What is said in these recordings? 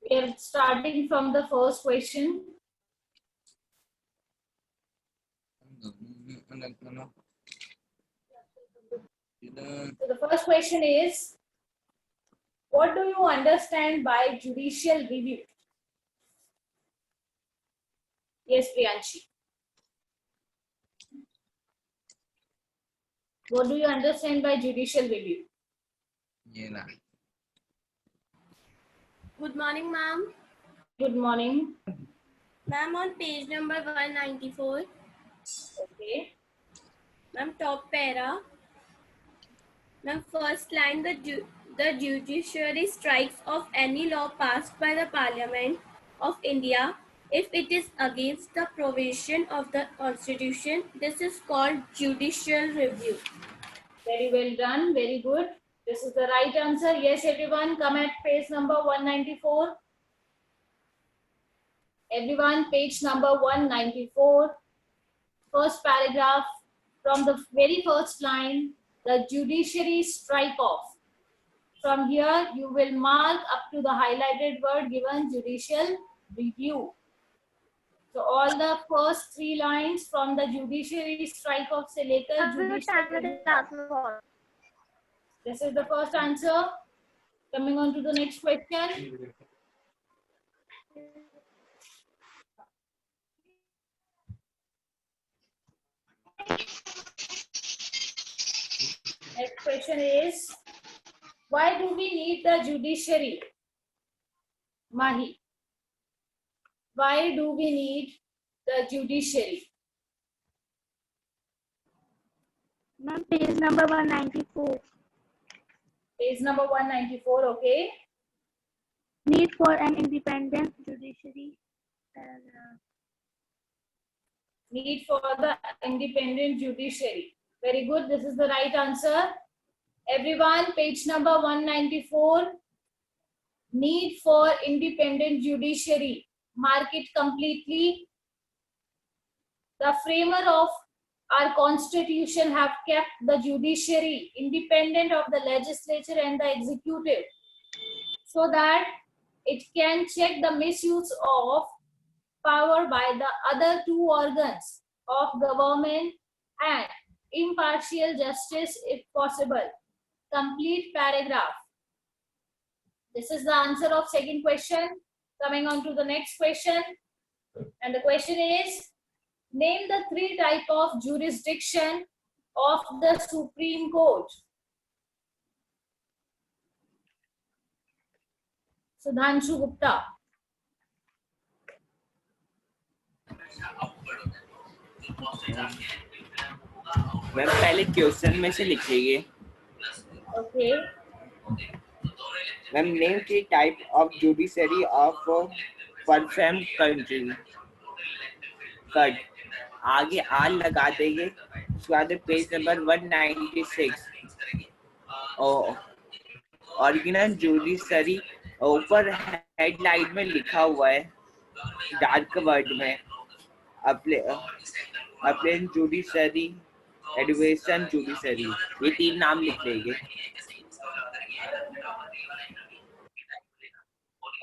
We are starting from the first question. So the first question is, what do you understand by judicial review? Yes, Priyanshi. What do you understand by judicial review? Good morning, ma'am. Good morning. Ma'am, on page number 194. Okay. Ma'am, top para. Ma'am, first line, the judiciary strikes of any law passed by the Parliament of India if it is against the provision of the Constitution. This is called judicial review. Very well done. Very good. This is the right answer. Yes, everyone, come at page number 194. Everyone, page number 194. First paragraph, from the very first line, the judiciary strike off. From here, you will mark up to the highlighted word given judicial review. So all the first three lines from the judiciary strike off se lekar judicial review. This is the first answer. Coming on to the next question. Next question is, why do we need the judiciary? Mahi. Why do we need the judiciary? Ma'am, page number 194. Page number 194, okay. Need for an independent judiciary. Need for the independent judiciary. Very good. This is the right answer. Everyone, page number 194. Need for independent judiciary. Mark it completely. The framer of our constitution have kept the judiciary independent of the legislature and the executive, so that it can check the misuse of power by the other two organs of government and impartial justice if possible. Complete paragraph. This is the answer of second question. Coming on to the next question. And the question is, name the three types of jurisdiction of the Supreme Court. Sudhanshu Gupta. Ma'am पहले question में से लिखिए. Okay. Ma'am name three type of judiciary of perform country. Cut आगे are लगा देंगे. उसके बाद page number 196 original judiciary ऊपर हेडलाइन में लिखा हुआ है डार्क वर्ड में. अपलेन जुडिशरी, एडुकेशन जुडिशरी, ये तीन नाम लिख लेंगे.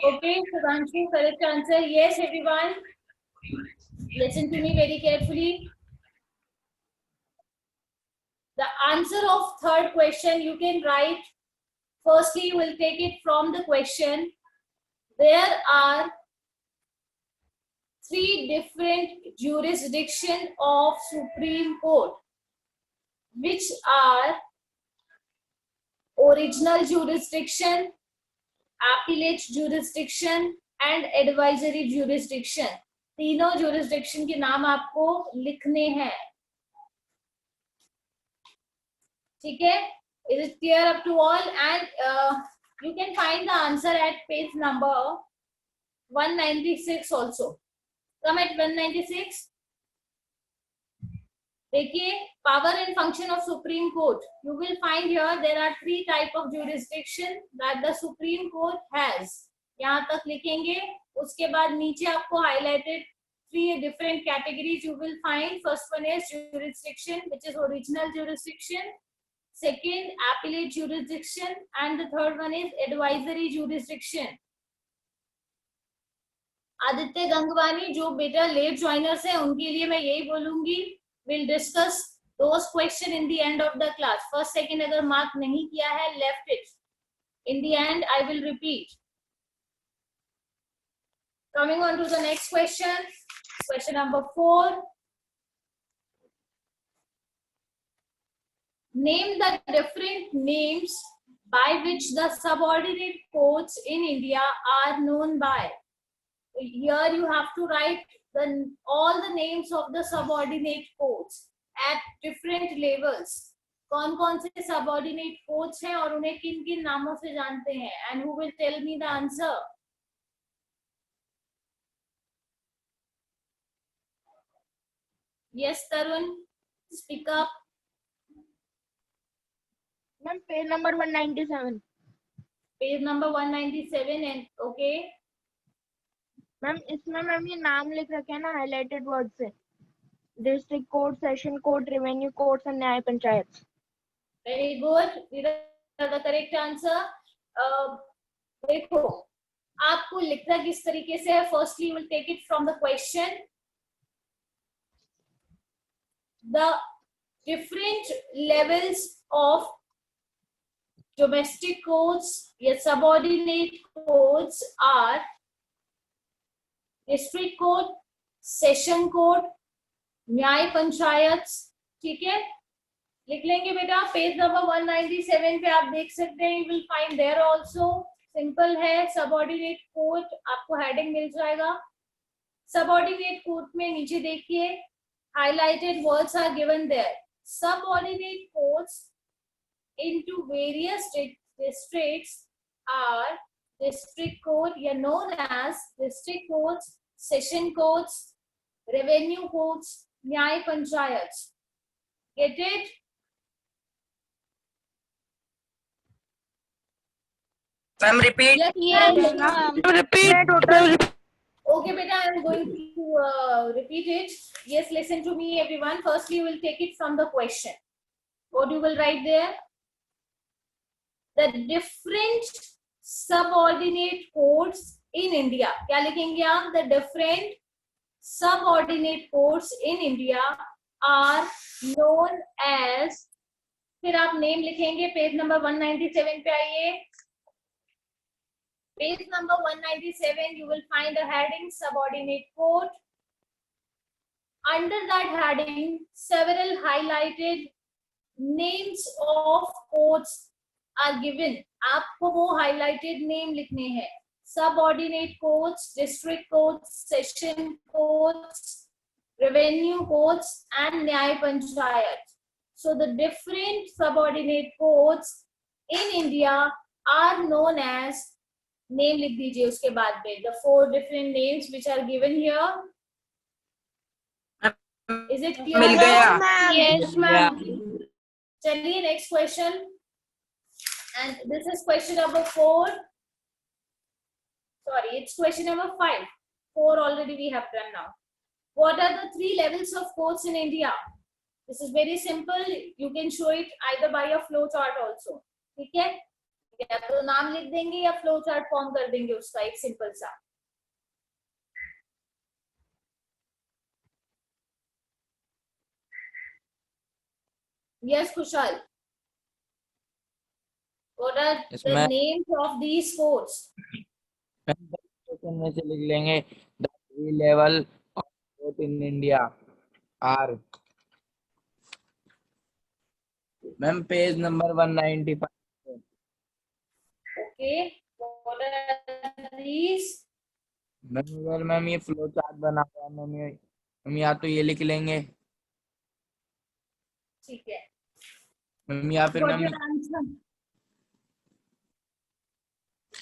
Okay, Sudhanshu, correct answer. Yes, everyone. Listen to me very carefully. The answer of third question you can write. Firstly, you will take it from the question. There are three different jurisdictions of Supreme Court, which are original jurisdiction, appellate jurisdiction and advisory jurisdiction. तीनों jurisdiction के नाम आपको लिखने हैं. ठीक है? Is it clear up to all? And you can find the answer at page number 196 also. Come at 196. देखिए, power and function of Supreme Court. You will find here there are three type of jurisdiction that the Supreme Court has. यहाँ तक लिखेंगे. उसके बाद नीचे आपको highlighted three different categories you will find. First one is jurisdiction, which is original jurisdiction. Second, appellate jurisdiction, and the third one is advisory jurisdiction. Aditya Gangwani, जो बेटा late joiners हैं उनके लिए मैं यही बोलूंगी, will discuss those question in the end of the class. First second अगर mark नहीं किया है, left it, in the and I will repeat. Coming on to the next question, question number 4. Name the different names by which the subordinate courts in India are known by. Here you have to write all the names of the subordinate courts at different levels. कौन कौन से subordinate courts हैं और उन्हें किन किन नामों से जानते हैं? And who will tell me the answer? Yes, Tarun, speak up. Ma'am page number 197. Page number 197 and okay. Ma'am इसमें मैम ये नाम लिख रखे हैं ना हाईलाइटेड वर्ड से, district court, session court, revenue courts and न्याय panchayat. Very good. These are the correct answer. देखो आपको लिखना किस तरीके से है. Firstly, you will take it from the question. The different levels of domestic courts या subordinate courts are district court, session court, न्याय पंचायत. ठीक है, लिख लेंगे बेटा. पेज नंबर 197 पे आप देख सकते हैं. You will find there also. Simple है. सबऑर्डिनेट कोर्ट आपको हेडिंग मिल जाएगा. सबऑर्डिनेट कोर्ट में नीचे देखिए, highlighted words are given there. Subordinate courts into various districts are district court, yeah, known as district courts, session courts, revenue courts, nyay panchayats. Get it? Ma'am, repeat. Yes, ma'am. Repeat. Okay, beta, I am going to repeat it. Yes, listen to me, everyone. Firstly, you will take it from the question. What you will write there? The different subordinate courts in India. क्या लिखेंगे आप? The different subordinate courts in India are known as. फिर आप name लिखेंगे. Page number 197 पे आइए. Page number 197, you will find a heading subordinate court. Under that heading, several highlighted names of courts are given. आपको वो highlighted name लिखने हैं. Subordinate courts, district courts, session courts, revenue courts, and न्याय panchayat. So the different subordinate courts in India are known as. Name लिख दीजिए उसके बाद में. The 4 different names which are given here. Is it clear? मिल गया. Yes, ma'am. चलिए next question. And this is question number 4. Sorry, it's question number 5. 4 already we have done now. What are the 3 levels of courts in India? This is very simple. You can show it either by a flow chart also. ठीक है? या तो नाम लिख देंगे या flow chart form कर देंगे उसका एक सिंपल सा. यस खुशहाल, what are the names of these courts? में से लिख लेंगे. The 3 level of court in India are. Ma'am page number 195. Okay, what are these? Ma'am ये फ्लो चार्ट बना हुआ है मैम या तो ये लिख लेंगे. ठीक है. मैम या फिर ma'am.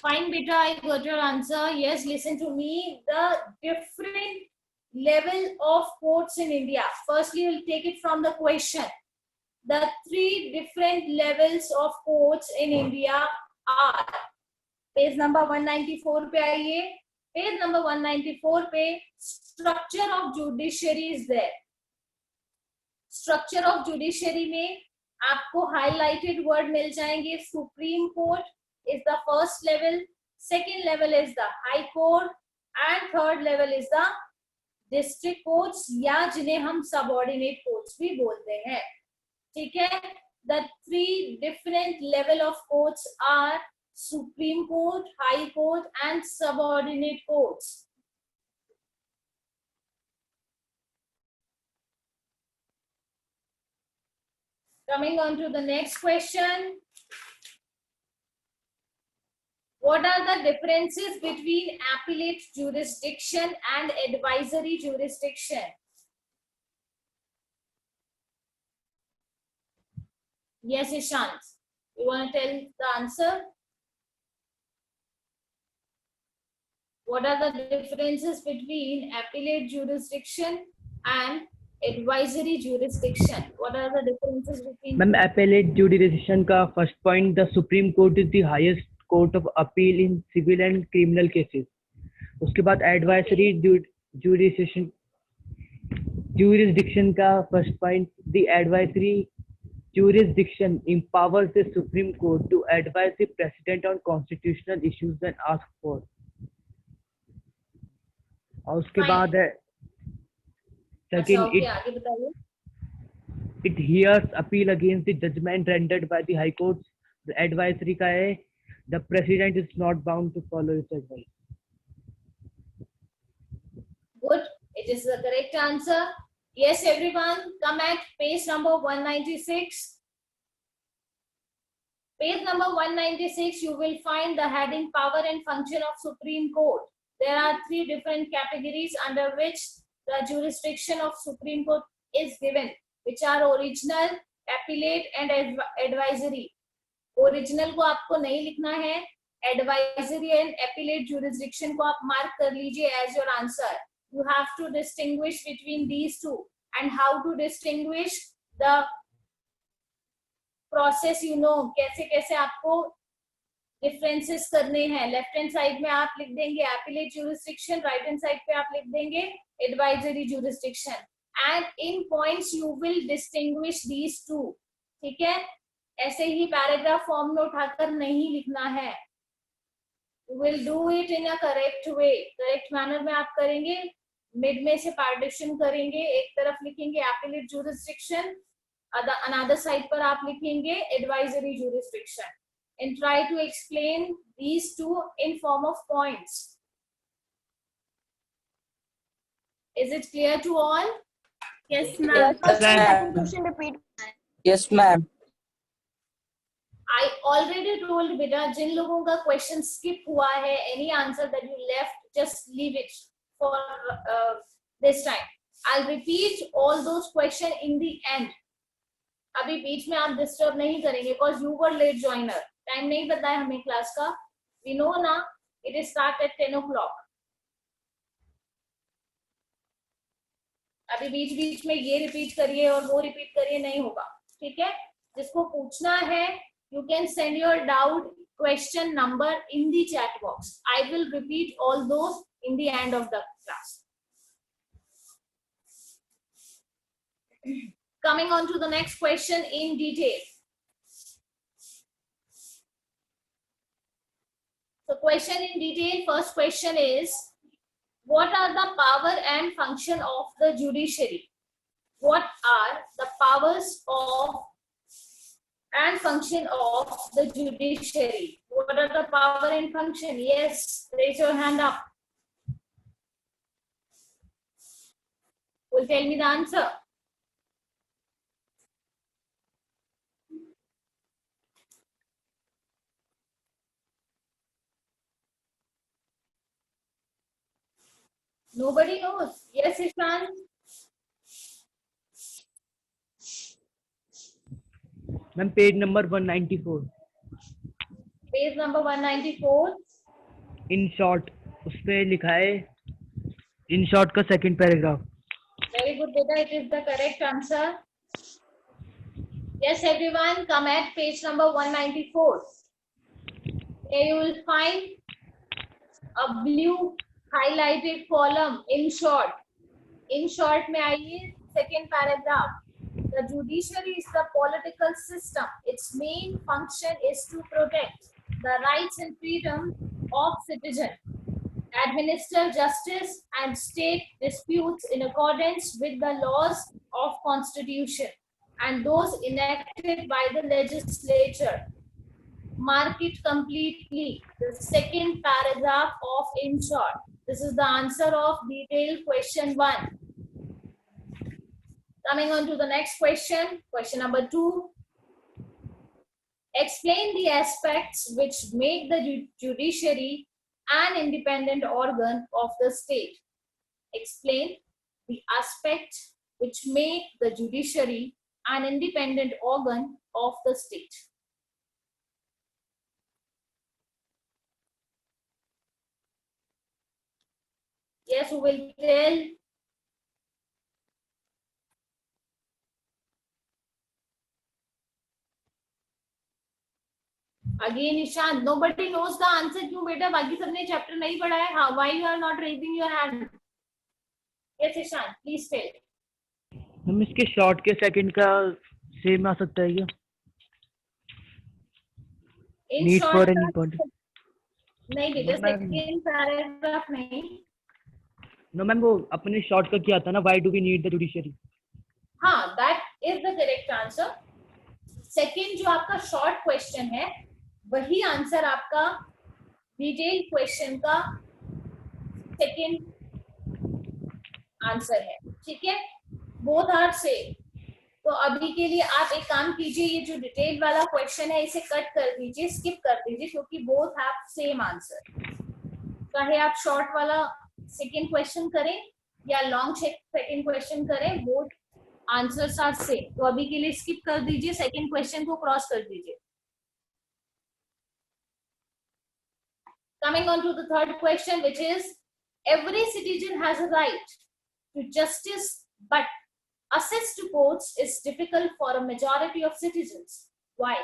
Fine, beta, I got your answer. Yes, listen to me. The different level of courts in India. Firstly, we'll take it from the question. The 3 different levels of courts in India are. Page number 194 पे आइए. Page number 194 पे structure of judiciary is there. Structure of judiciary में आपको highlighted word मिल जाएंगे. Supreme court is the first level, second level is the high court, and third level is the district courts या जिन्हें हम subordinate courts भी बोलते हैं. ठीक है? The three different level of courts are Supreme Court, High Court and subordinate courts. Coming on to the next question. What are the differences between appellate jurisdiction and advisory jurisdiction? Yes, Ishant. You want to tell the answer? What are the differences between appellate jurisdiction and advisory jurisdiction? What are the differences between? Ma'am, appellate jurisdiction का first point, the Supreme Court is the highest court of appeal in civil and criminal cases. उसके बाद advisory jurisdiction का first point, the advisory jurisdiction empowers the Supreme Court to advise the President on constitutional issues when asked for. और उसके बाद है second, आगे बताइए. it hears appeal against the judgment rendered by the High Courts. The advisory का है the President is not bound to follow his advice. Good. It is the correct answer. Yes, everyone, come at page number 196. Page number 196, you will find the heading Power and Function of Supreme Court. There are three different categories under which the jurisdiction of Supreme Court is given, which are original, appellate and advisory. Original को आपको नहीं लिखना है, advisory and appellate jurisdiction को आप mark कर लीजिए as your answer. You have to distinguish between these two, and how to distinguish the process, you know, कैसे कैसे आपको differences करने हैं. Left hand side में आप लिख देंगे appellate jurisdiction, right hand side पे आप लिख देंगे advisory jurisdiction, and in points you will distinguish these two. ठीक है? ऐसे ही पैराग्राफ फॉर्म में उठाकर नहीं लिखना है. You will do it in a correct way. Correct manner में आप करेंगे. मिड में से पार्टीशन करेंगे. एक तरफ लिखेंगे appellate jurisdiction, another side पर आप लिखेंगे advisory jurisdiction, and try to explain these two in form of points. Is it clear to all? Yes, ma'am. Question repeat. Yes, ma'am. I already told बेटा, जिन लोगों का question skip हुआ है, any answer that you left, just leave it for this time. I'll repeat all those questions in the end. अभी बीच में आप disturb नहीं करेंगे because you were late joiner. Time नहीं पता है हमें class का. We know ना, it is start at 10 o'clock. अभी बीच बीच में ये repeat करिए और वो repeat करिए नहीं होगा. ठीक है? जिसको पूछना है, you can send your doubt question number in the chat box. I will repeat all those in the end of the class. Coming on to the next question in detail. So question in detail, first question is, what are the power and function of the judiciary? What are the powers of and function of the judiciary? What are the power and function? Yes, raise your hand up. Will tell me the answer. Nobody knows. Yes, Ishan. Ma'am, page number 194. Page number 194. In short, उसपे लिखा है in short का second paragraph. Very good, beta. It is the correct answer. Yes, everyone, come at page number 194. Here you will find a blue highlighted column. In short. In short में आइए, second paragraph. The judiciary is the political system. Its main function is to protect the rights and freedom of citizens. administer justice and state disputes in accordance with the laws of constitution and those enacted by the legislature. Mark it completely. The second paragraph of in short. This is the answer of detailed question 1. Coming on to the next question, question number 2. Explain the aspects which make the judiciary an independent organ of the state. Explain the aspects which make the judiciary an independent organ of the state. Yes, who will tell? Again, Ishan, nobody knows the answer. क्यों बेटा बाकी सबने chapter नहीं पढ़ा है? How? Why you are not raising your hand? Yes, Ishan, please tell. हम इसके short के सेकंड का सेम आ सकता है क्या? In need short, for an important नहीं बेटा, मैम। सेकंड पैराग्राफ नहीं. नो मैम, वो अपने शॉर्ट का क्या था ना, why do we need the judiciary? हाँ, that is the correct answer. Second जो आपका शॉर्ट क्वेश्चन है वही आंसर आपका डिटेल क्वेश्चन का सेकंड आंसर है. ठीक है, बोथ आर सेम. तो अभी के लिए आप एक काम कीजिए, ये जो डिटेल वाला क्वेश्चन है इसे कट कर दीजिए, स्किप कर दीजिए, क्योंकि बोथ हैव सेम आंसर. चाहे आप शॉर्ट वाला सेकंड क्वेश्चन करें या लॉन्ग सेकंड क्वेश्चन करें, बोथ आंसर्स आर सेम. तो अभी के लिए स्किप कर दीजिए, सेकंड क्वेश्चन को क्रॉस कर दीजिए. Coming on to the third question, which is every citizen has a right to justice, but access to courts is difficult for a majority of citizens. Why?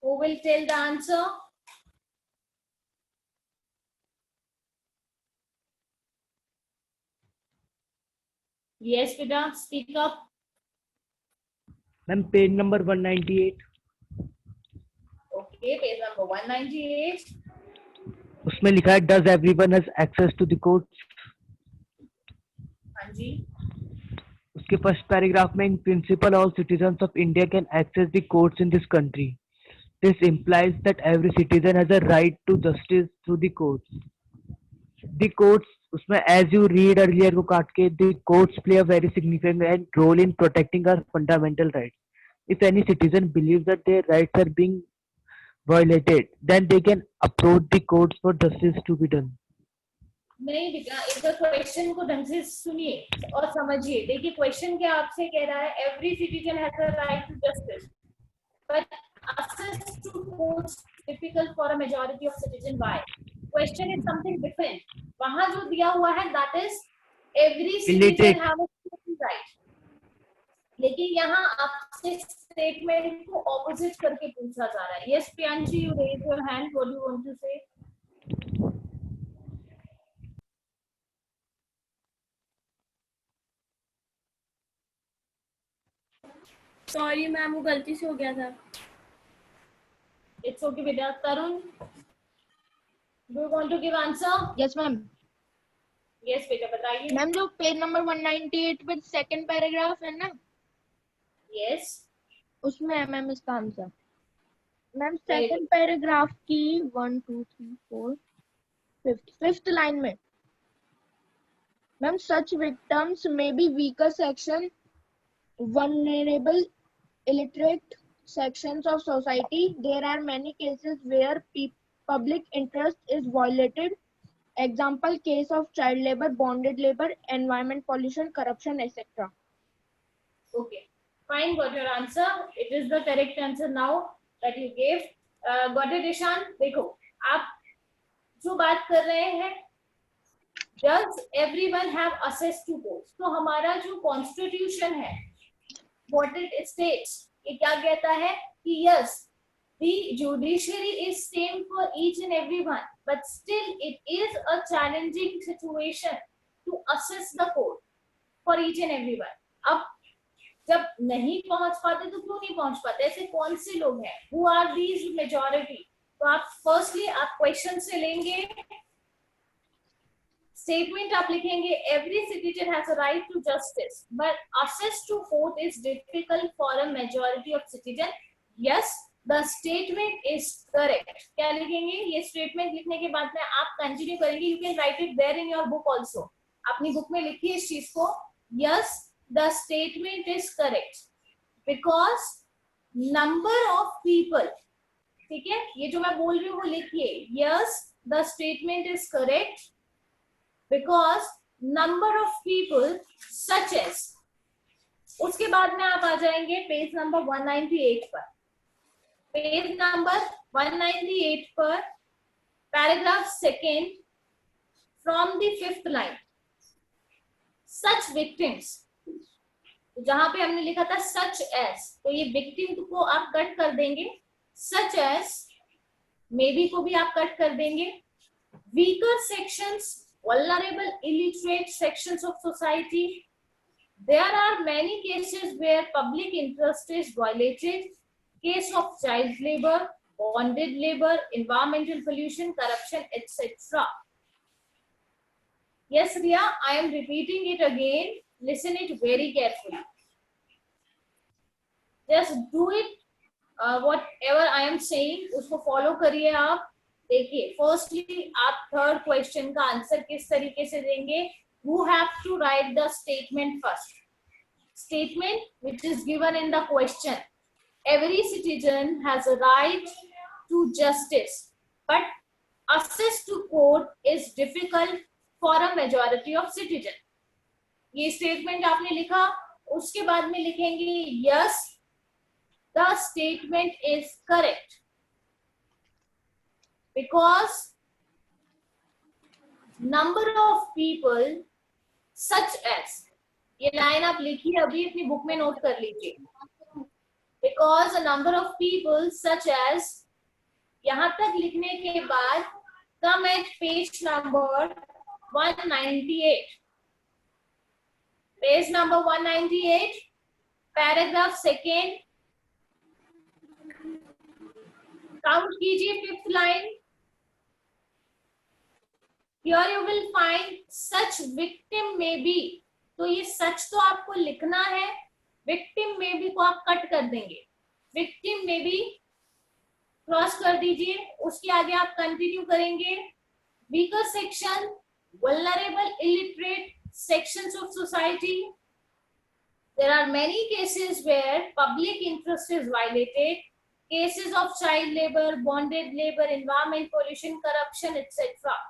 Who will tell the answer? Yes, Vida, speak up. Ma'am page number 198, Okay, page number 198. उसमें लिखा है does everyone has access to the courts. हाँ जी. उसके first paragraph में in principle all citizens of India can access the courts in this country. This implies that every citizen has a right to justice through the courts. The courts, उसमें as you read earlier को काट के, the courts play a very significant role in protecting our fundamental rights. If any citizen believes that their rights are being violated, then they can approach the courts for justice to be done. नहीं बेटा, एक question को ढंग से सुनिए और समझिए. देखिए क्वेश्चन क्या आपसे कह रहा है, every citizen has a right to justice, but access to courts difficult for a majority of citizen. Why? Question is something different. वहाँ जो दिया हुआ है that is every citizen have a certain right. लेकिन यहाँ आपसे स्टेटमेंट को opposite करके पूछा जा रहा है. Yes, Priyanshi, you raise your hand. What do you want to say? Sorry ma'am, वो गलती से हो गया था. It's okay, Vidya. Tarun, do you want to give answer? Yes, ma'am. Yes, बेटा बताइए. मैम जो पेज नंबर 198 पे सेकंड पैराग्राफ है ना, Yes. उसमें है मैम इसका आंसर. मैम सेकंड पैराग्राफ की 1 2 3 4 फिफ्थ लाइन में ma'am such victims may be weaker section, vulnerable, illiterate sections of society. There are many cases where public interest is violated. Example case of child labor, bonded labor, environment pollution, corruption, etc. Okay. Fine. Got your answer. It is the correct answer now that you gave. Got it, Ishan? देखो, आप जो बात कर रहे हैं, does everyone have access to courts? तो हमारा जो constitution है, what it states, ये क्या कहता है कि yes, the judiciary is same for each and everyone, but still it is a challenging situation to assess the court for each and everyone. अब जब नहीं पहुंच पाते तो क्यों नहीं पहुंच पाते, ऐसे कौन से लोग हैं, हु आर दीज मेजॉरिटी। तो आप फर्स्टली आप क्वेश्चन से लेंगे, स्टेटमेंट आप लिखेंगे every citizen has a right to justice but access to court is difficult for a majority of citizen. Yes, the statement is correct. क्या लिखेंगे, ये स्टेटमेंट लिखने के बाद में आप कंटिन्यू करेंगे, you can write it there in your book also, अपनी बुक में लिखिए इस चीज को। Yes, the statement is correct because number of people, ठीक है, ये जो मैं बोल रही हूँ वो लिखिए। Yes, the statement is correct because number of people such as, उसके बाद में आप आ जाएंगे पेज नंबर 198 पर। पेज नंबर 198 पर paragraph second from the 5th line, such victims, जहां पे हमने लिखा था सच एज, तो ये विक्टिम को आप कट कर देंगे, सच एज, मे बी को भी आप कट कर देंगे, weaker sections, vulnerable illiterate sections of society. There are many cases where public interest is violated, case of child labor, bonded labor, environmental pollution, corruption, etc. Yes, Riya, I am repeating it again. Listen it very carefully. Just do it, whatever I am saying, उसको follow करिए आप। देखिए, firstly आप third question का answer किस तरीके से देंगे, you have to write the statement first, statement which is given in the question, every citizen has a right to justice but access to court is difficult for a majority of citizen. ये statement आपने लिखा, उसके बाद में लिखेंगे yes, the statement is correct because number of people such as, ये line आप लिखिए अभी अपनी बुक में नोट कर लीजिए, because a number of people such as, यहां तक लिखने के बाद come at page number 198, page number 198 paragraph second, count कीजिए 5th line. Here you will find such victim may be, तो ये सच तो आपको लिखना है, victim may be को आप कट कर देंगे, victim may be क्रॉस कर दीजिए, उसके आगे आप कंटिन्यू करेंगे, weaker section, vulnerable illiterate sections of society. There are many cases where public interest is violated, cases of child labor, bonded labor, environment pollution, corruption, etc.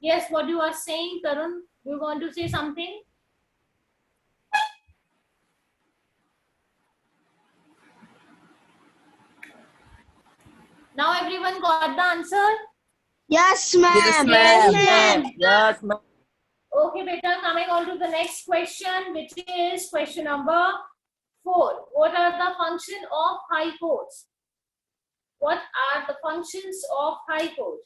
Yes, what you are saying, Tarun? Do you want to say something? Now everyone got the answer? Yes, ma'am. Yes, ma'am. Yes, ma'am. Okay, beta, coming on to the next question, which is question number 4. What are the functions of high courts? What are the functions of high court?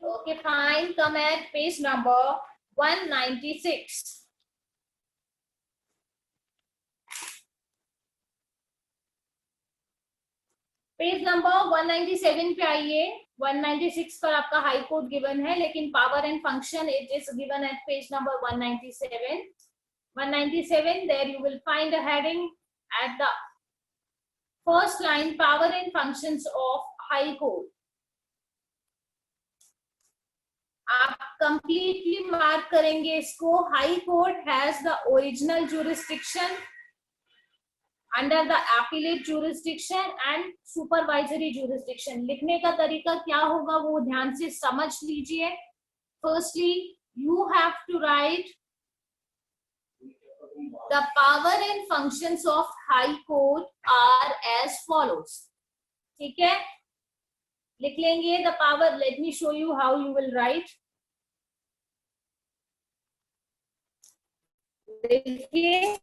Okay, fine. Come at page number 196. Page number 197 पे आइए, 196 पर आपका high court given है, लेकिन power and function it is given at page number 197. 197, there you will find a heading at the first line, power and functions of high court. आप completely mark करेंगे इसको, high court has the original jurisdiction under the appellate jurisdiction and supervisory jurisdiction. लिखने का तरीका क्या होगा वो ध्यान से समझ लीजिए. Firstly, you have to write the power and functions of high court are as follows. ठीक है, लिख लेंगे the power. Let me show you how you will write. देखिए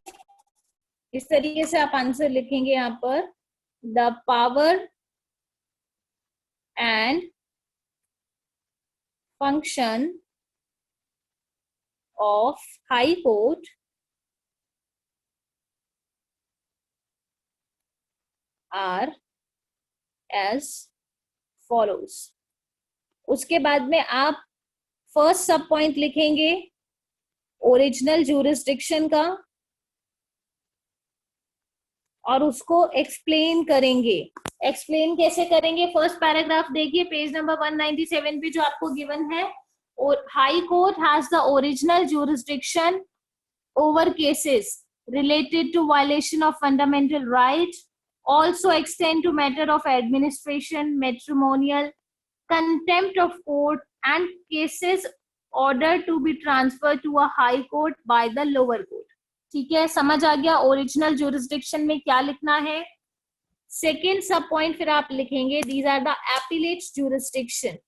इस तरीके से आप आंसर लिखेंगे यहाँ पर, the power and function of High Court are as follows. उसके बाद में आप फर्स्ट सब पॉइंट लिखेंगे ओरिजिनल ज्यूरिसडिक्शन का और उसको एक्सप्लेन करेंगे. एक्सप्लेन कैसे करेंगे? फर्स्ट पैराग्राफ देखिए पेज नंबर 197 पे जो आपको गिवन है. और high court has the original jurisdiction over cases related to violation of fundamental rights, also extend to matter of administration, matrimonial, contempt of court and cases ordered to be transferred to a high court by the lower court. ठीक है, समझ आ गया original jurisdiction में क्या लिखना है. Second सब point फिर आप लिखेंगे these are the appellate jurisdiction.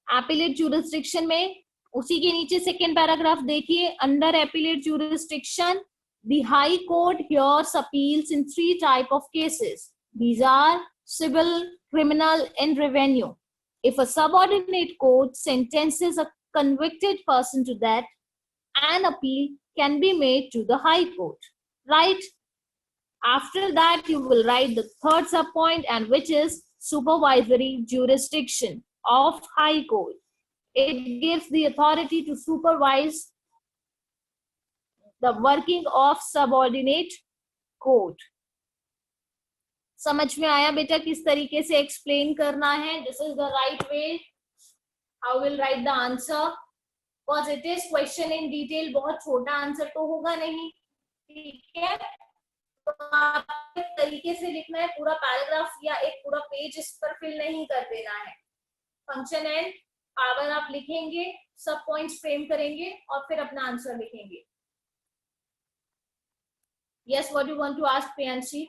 Appellate jurisdiction में उसी के नीचे सेकेंड पैराग्राफ देखिए. Under appellate jurisdiction the high court hears appeals in 3 type of cases. These are civil, criminal, and revenue. If a subordinate court sentences a convicted person to death, an appeal can be made to the High Court. Right? After that, you will write the third subpoint, and which is supervisory jurisdiction of High Court. It gives the authority to supervise the working of subordinate court. समझ में आया बेटा किस तरीके से explain करना है? This is the right way. How will write the answer? Because it is question in detail. बहुत छोटा आंसर तो होगा नहीं. ठीक है, तो आप इस तरीके से लिखना है. पूरा पैराग्राफ या एक पूरा पेज इस पर फिल नहीं कर देना है. फंक्शन एंड पावर आप लिखेंगे, सब पॉइंट्स फ्रेम करेंगे और फिर अपना आंसर लिखेंगे. Yes, what you want to ask Priyanshi?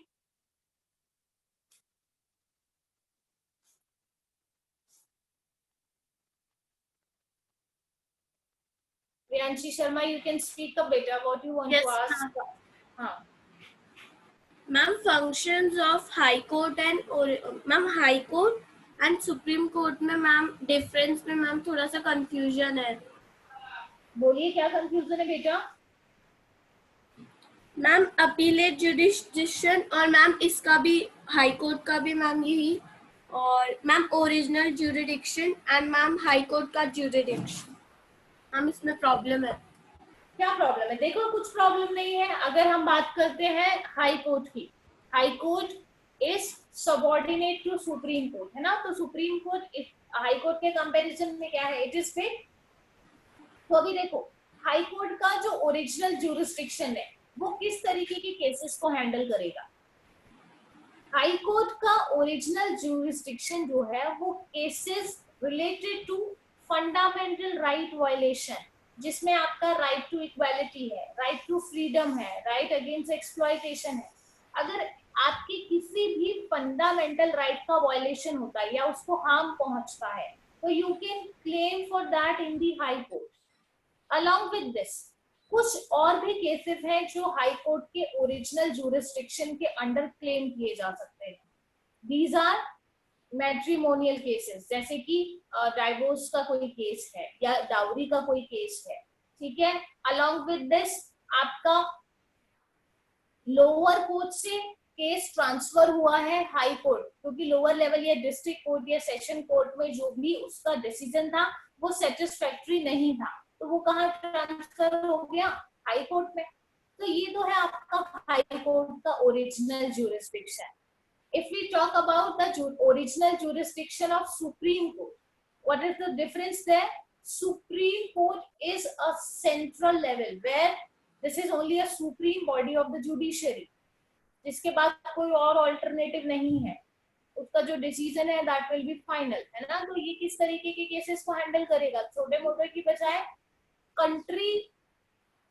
Priyanshi Sharma, you can speak up better. What you want Yes, to ask? Ma'am, functions of High Court and ma'am High Court and Supreme Court में ma'am difference में ma'am थोड़ा सा confusion है. बोलिए क्या confusion है बेटा? Ma'am appellate जुडिशन और मैम इसका भी हाई कोर्ट का भी मैम यही, और ma'am original jurisdiction and ma'am high court का ज्यूरिडिक्शन. मैम इसमें प्रॉब्लम है. क्या प्रॉब्लम है? देखो कुछ प्रॉब्लम नहीं है. अगर हम बात करते हैं हाई कोर्ट की, high court is subordinate to supreme court, है ना? तो सुप्रीम कोर्ट हाई कोर्ट के कंपैरिजन में क्या है? It is fix. तो अभी देखो हाई कोर्ट का जो ओरिजिनल ज्यूरिसडिक्शन है वो किस तरीके के केसेस को हैंडल करेगा? हाई कोर्ट का ओरिजिनल ज्यूरिसडिक्शन जो है वो cases related to fundamental right violation, जिसमें आपका राइट टू इक्वालिटी है, राइट टू फ्रीडम है, राइट अगेंस्ट एक्सप्लॉयटेशन है. अगर आपकी किसी भी फंडामेंटल राइट का वायलेशन होता है या उसको हार्म पहुंचता है तो you can claim for that in the high court. Along with this कुछ और भी केसेस हैं जो हाई कोर्ट के ओरिजिनल ज्यूरिसडिक्शन के अंडर क्लेम किए जा सकते हैं. दीज आर मैट्रिमोनियल केसेस, जैसे कि डाइवोर्स का कोई केस है या डाउरी का कोई केस है. ठीक है, अलॉन्ग विद दिस आपका लोअर कोर्ट से केस ट्रांसफर हुआ है हाई कोर्ट, क्योंकि लोअर लेवल या डिस्ट्रिक्ट कोर्ट या सेशन कोर्ट में जो भी उसका डिसीजन था वो सेटिस्फैक्टरी नहीं था, तो वो कहाँ ट्रांसफर हो गया? हाई कोर्ट में. तो ये तो है आपका हाई कोर्ट का original jurisdiction. If we talk about the original jurisdiction of Supreme Court, what is the difference there? Supreme Court is a central level where this is only a supreme body of the judiciary, जिसके बाद कोई और alternative नहीं है. उसका जो decision है that will be final, है ना? तो ये किस तरीके के केसेस को हैंडल करेगा? छोटे मोटे की बजाय कंट्री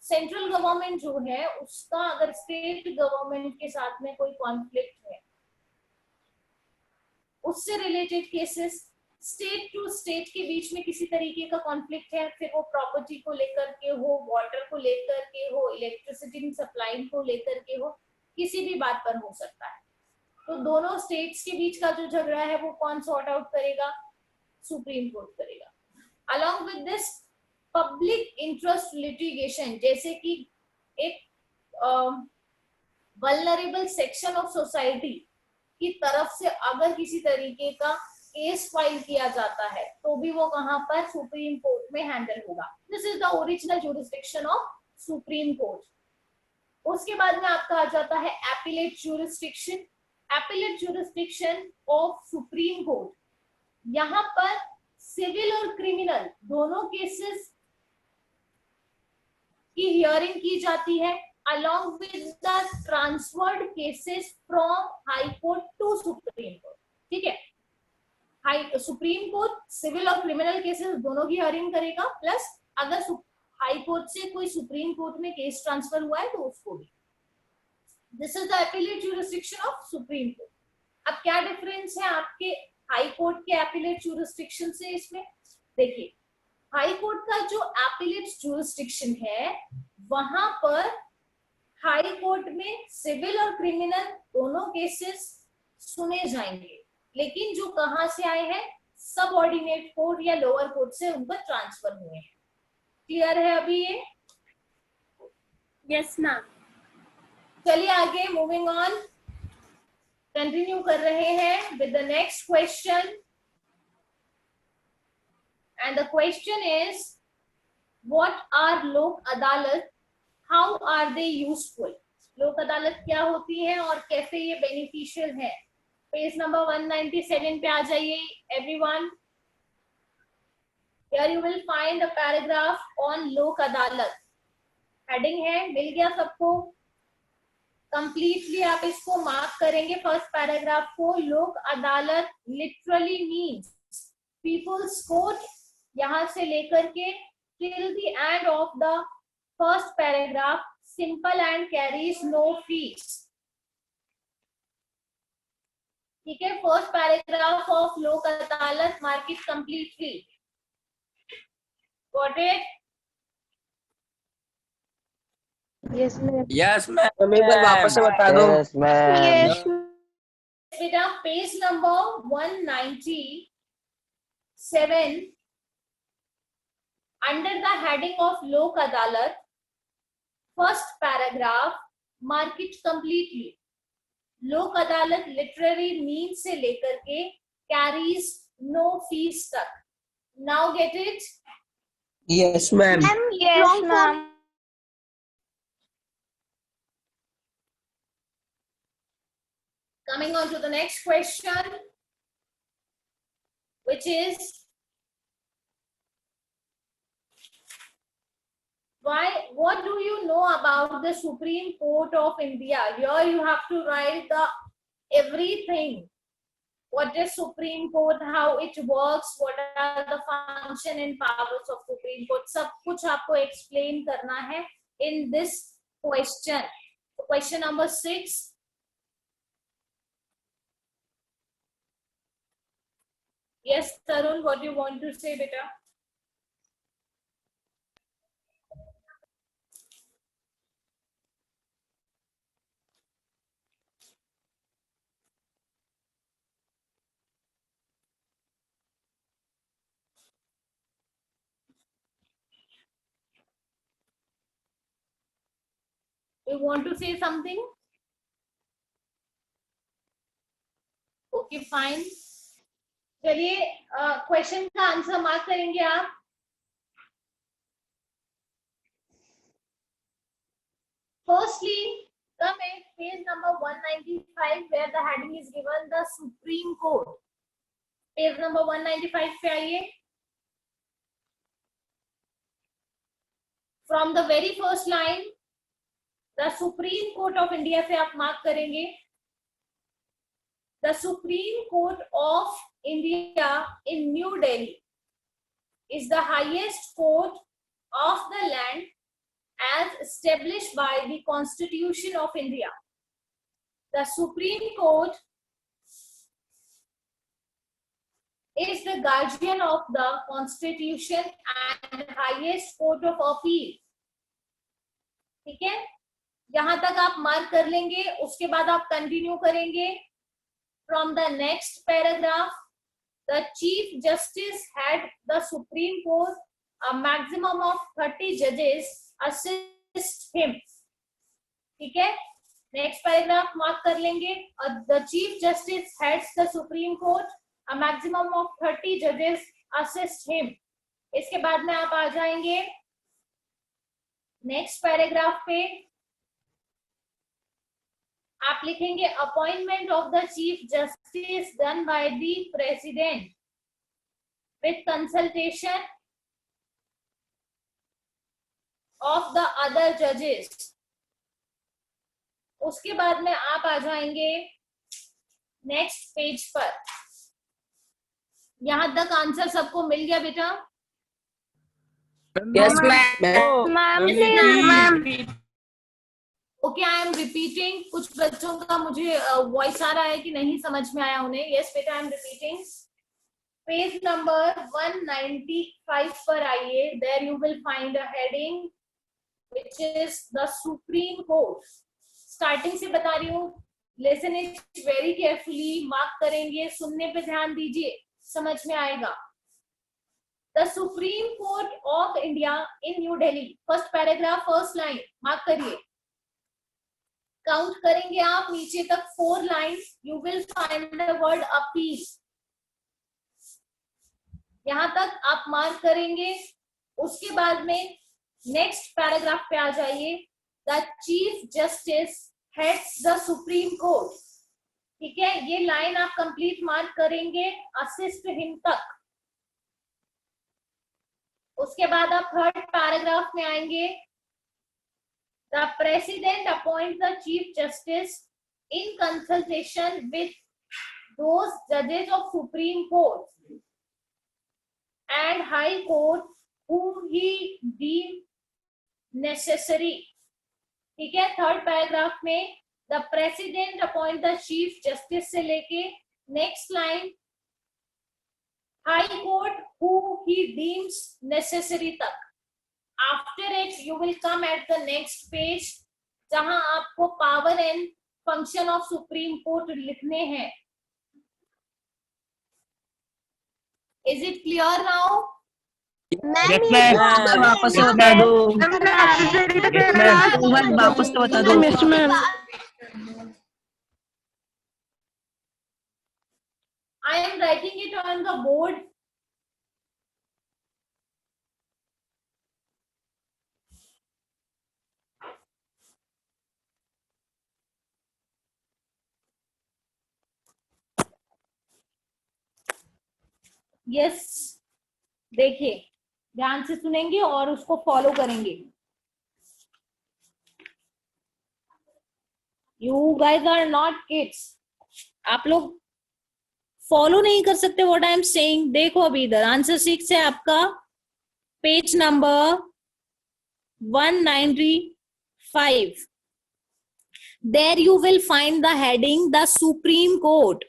सेंट्रल गवर्नमेंट जो है उसका अगर स्टेट गवर्नमेंट के साथ में कोई कॉन्फ्लिक्ट है, उससे related cases, state to state के बीच में किसी तरीके का कॉन्फ्लिक्ट है, फिर वो प्रॉपर्टी को लेकर के हो, वाटर को लेकर के हो, इलेक्ट्रिसिटी सप्लाई को लेकर के हो, किसी भी बात पर हो सकता है. तो दोनों स्टेट्स के बीच का जो झगड़ा है वो कौन सॉर्ट आउट करेगा? सुप्रीम कोर्ट करेगा. Along with this public interest litigation, जैसे कि एक वल्नरेबल सेक्शन ऑफ सोसाइटी की तरफ से अगर किसी तरीके का केस फाइल किया जाता है तो भी वो कहां पर? सुप्रीम कोर्ट में हैंडल होगा. This is the original jurisdiction of supreme court. उसके बाद में आपका आ जाता है appellate jurisdiction. Appellate jurisdiction of supreme court, यहाँ पर सिविल और क्रिमिनल दोनों केसेस की हियरिंग की जाती है along with the transferred cases from high court to supreme court. ठीक है, हाई सुप्रीम कोर्ट सिविल और क्रिमिनल केसेस दोनों की हियरिंग करेगा, प्लस अगर हाई कोर्ट से कोई सुप्रीम कोर्ट में केस ट्रांसफर हुआ है तो उसको भी. This is the appellate jurisdiction of supreme court. अब क्या डिफरेंस है आपके हाई कोर्ट के एपिलेट जुरिस्डिक्शन से? इसमें देखिए, हाई कोर्ट का जो एपिलेट जुरिस्डिक्शन है वहां पर हाई कोर्ट में सिविल और क्रिमिनल दोनों केसेस सुने जाएंगे, लेकिन जो कहां से आए हैं? सब ऑर्डिनेट कोर्ट या लोअर कोर्ट से उन पर ट्रांसफर हुए हैं. क्लियर है अभी ये? Yes ma'am. चलिए आगे, मूविंग ऑन, कंटिन्यू कर रहे हैं with the next question. And the question is, what are Lok Adalat, how are they useful? लोक अदालत क्या होती है और कैसे ये बेनिफिशियल है? पेज नंबर 197 पे आ जाइए everyone. Here you will find a paragraph on लोक अदालत. हेडिंग है, मिल गया सबको? कंप्लीटली आप इसको मार्क करेंगे फर्स्ट पैराग्राफ को. लोक अदालत लिटरली मीन्स पीपल्स कोर्ट, यहां से लेकर के till the end of the first paragraph, simple and carries no fees. ठीक है, फर्स्ट पैराग्राफ ऑफ लोक अदालत, mark it completely. Got it? Yes, ma'am. Yes ma'am. Mummy एक बार वापस से बता दो. Yes, ma'am. Yes. बेटा page number 197 under the heading of Lok Adalat, first paragraph, mark it completely. Lok Adalat literary means से लेकर के carries no fees तक. Now get it? Yes, ma'am. Yes, ma'am. Coming on to the next question, which is, what do you know about the Supreme Court of India? Here you have to write the everything. What is Supreme Court, how it works, what are the function and powers of Supreme Court, सब कुछ आपको explain करना है in this question. Question number 6. Yes, Tarun, what do you want to say, beta? You want to say something? Okay, fine. चलिए question का answer mark करेंगे आप. Firstly, come at page number 195 where the heading is given the Supreme Court. Page number 195 पे आइए. From the very first line, the Supreme Court of India से आप mark करेंगे. The Supreme Court of India in New Delhi is the highest court of the land as established by the Constitution of India. The Supreme Court is the guardian of the Constitution and highest court of appeal. ठीक है, यहां तक आप mark कर लेंगे. उसके बाद आप कंटिन्यू करेंगे. from the next paragraph. The Chief Justice had the Supreme Court, a maximum of 30 judges assist him. ठीक है, नेक्स्ट पैराग्राफ मार्क कर लेंगे. The Chief Justice heads the Supreme Court, a maximum of 30 judges assist him. इसके बाद में आप आ जाएंगे next paragraph पे. आप लिखेंगे appointment of the chief justice done by the president with consultation of the other जजेस. उसके बाद में आप आ जाएंगे नेक्स्ट पेज पर. यहां तक आंसर सबको मिल गया बेटा? Yes, ma'am. Okay, I am repeating. कुछ बच्चों का मुझे वॉइस आ रहा है कि नहीं समझ में आया उन्हें. यस बेटा, I am repeating. Page number 195 पर आइए. There you will find a heading which is the supreme court. Starting से बता रही हूँ, listen it very carefully. Mark करेंगे, सुनने पे ध्यान दीजिए, समझ में आएगा. The supreme court of India in New Delhi. First paragraph, first line mark करिए. काउंट करेंगे आप नीचे तक 4 line. You will find the word appeal. यहां तक आप मार्क करेंगे. उसके बाद में नेक्स्ट पैराग्राफ पे आ जाइए. The chief justice heads the supreme court. ठीक है, ये लाइन आप कंप्लीट मार्क करेंगे असिस्ट हिम तक. उसके बाद आप थर्ड पैराग्राफ में आएंगे. The president appoints the chief justice in consultation with those judges of Supreme Court and High Court whom he deems necessary. ठीक है, थर्ड पैराग्राफ में the president appoints the chief justice से लेके next line High Court who he deems necessary तक. After it, you will come at the next page, जहां आपको power and function of supreme court लिखने हैं. Is it clear now? Yes, ma'am. वापस से बता दो. वापस से बता दो. Yes, ma'am. I am writing it on the board. यस, देखिए ध्यान से सुनेंगे और उसको फॉलो करेंगे. You guys are not kids. आप लोग फॉलो नहीं कर सकते व्हाट आई एम सेइंग. देखो अभी इधर आंसर 6 है आपका, page number 195. There you will find the heading the supreme court.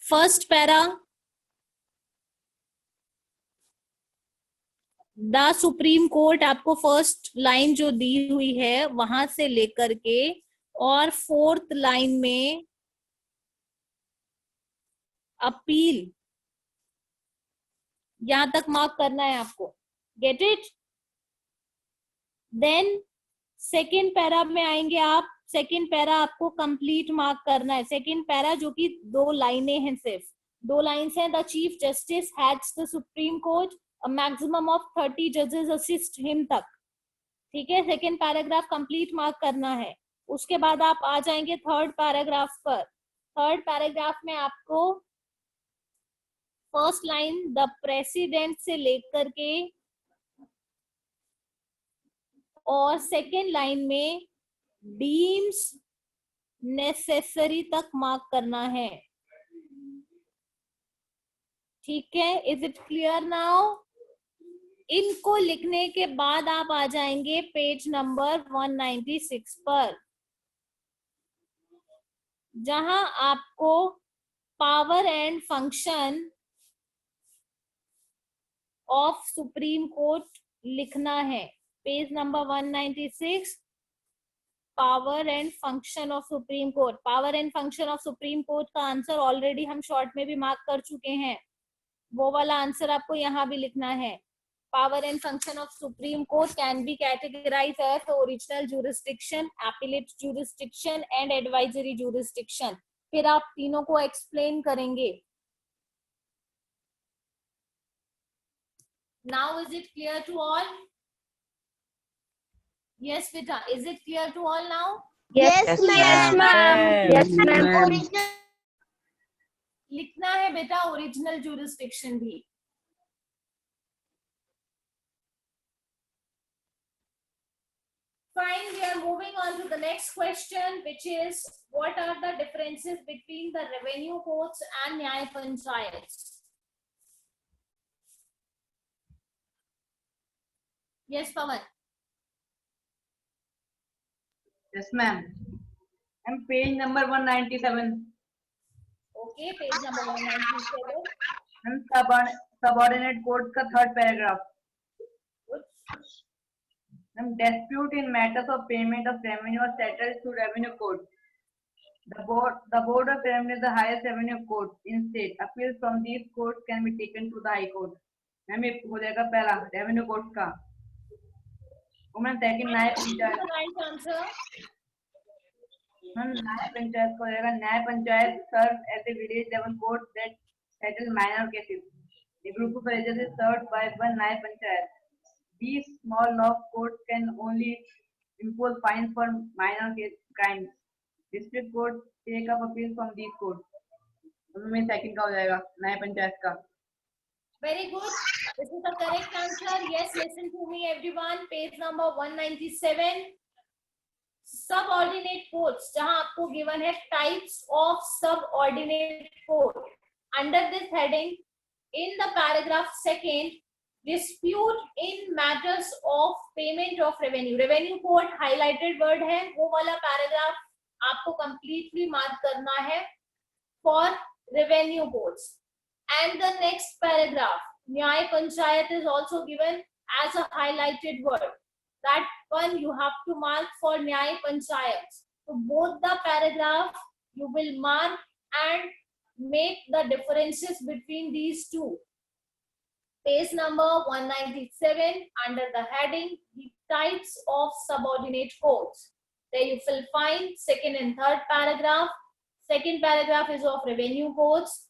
First para, the supreme court. आपको फर्स्ट लाइन जो दी हुई है वहां से लेकर के और फोर्थ लाइन में अपील, यहां तक मार्क करना है आपको. Get it? Then second para में आएंगे आप. सेकेंड पैरा आपको कंप्लीट मार्क करना है. सेकेंड पैरा जो कि 2 लाइनें हैं, सिर्फ 2 लाइन्स हैं. The chief justice heads the supreme court, a maximum of 30 जजेस असिस्ट हिम तक. ठीक है, सेकेंड पैराग्राफ कंप्लीट मार्क करना है. उसके बाद आप आ जाएंगे थर्ड पैराग्राफ पर. थर्ड पैराग्राफ में आपको फर्स्ट लाइन द प्रेसिडेंट से लेकर के और सेकेंड लाइन में डीम्स नेसेसरी तक मार्क करना है. ठीक है, इज इट क्लियर नाउ? इनको लिखने के बाद आप आ जाएंगे पेज नंबर 196 पर, जहां आपको power and function of supreme court लिखना है. Page number 196, power and function of supreme court. Power and function of supreme court का आंसर ऑलरेडी हम शॉर्ट में भी मार्क कर चुके हैं. वो वाला आंसर आपको यहाँ भी लिखना है. Power and function of Supreme Court can be categorized as original jurisdiction, appellate jurisdiction and advisory jurisdiction. फिर आप तीनों को explain करेंगे. Now is it clear to all? Yes, beta. Is it clear to all now? Yes, ma'am. Yes, ma'am. लिखना है बेटा original jurisdiction भी. Fine, we are moving on to the next question, which is what are the differences between the revenue courts and Nyaya Panchayats? Yes, Pawan. Yes, ma'am. And page number 197. Okay, page number 197. And subordinate court का third paragraph. And dispute in matters of payment of revenue are settled through revenue court. The board of revenue is the highest revenue court in state. Appeals from these courts can be taken to the high court. Ma'am ये हो जाएगा पहला revenue court का. Ma'am second न्याय panchayat. Right answer. Ma'am न्याय पंचायत को हो जाएगा न्याय panchayat serves as a village level court that settle minor cases. A group of villages is served by one न्याय panchayat. These small law courts can only impose fines for minor crimes. District courts take up appeals from these courts. में second का हो जाएगा न्याय पंचायत का. Very good. This is the correct answer. Yes, listen to me, everyone. Page number 197. Subordinate courts. जहाँ आपको given है types of subordinate court. Under this heading, in the paragraph second, dispute in matters of payment of revenue. Revenue court highlighted word है. वो वाला paragraph आपको completely mark करना है for revenue courts. And the next paragraph, Nyaya Panchayat is also given as a highlighted word. That one you have to mark for Nyaya Panchayat. So both the paragraphs you will mark and make the differences between these two. Page number 197 under the heading the types of subordinate courts. There you will find second and third paragraph. Second paragraph is of revenue courts.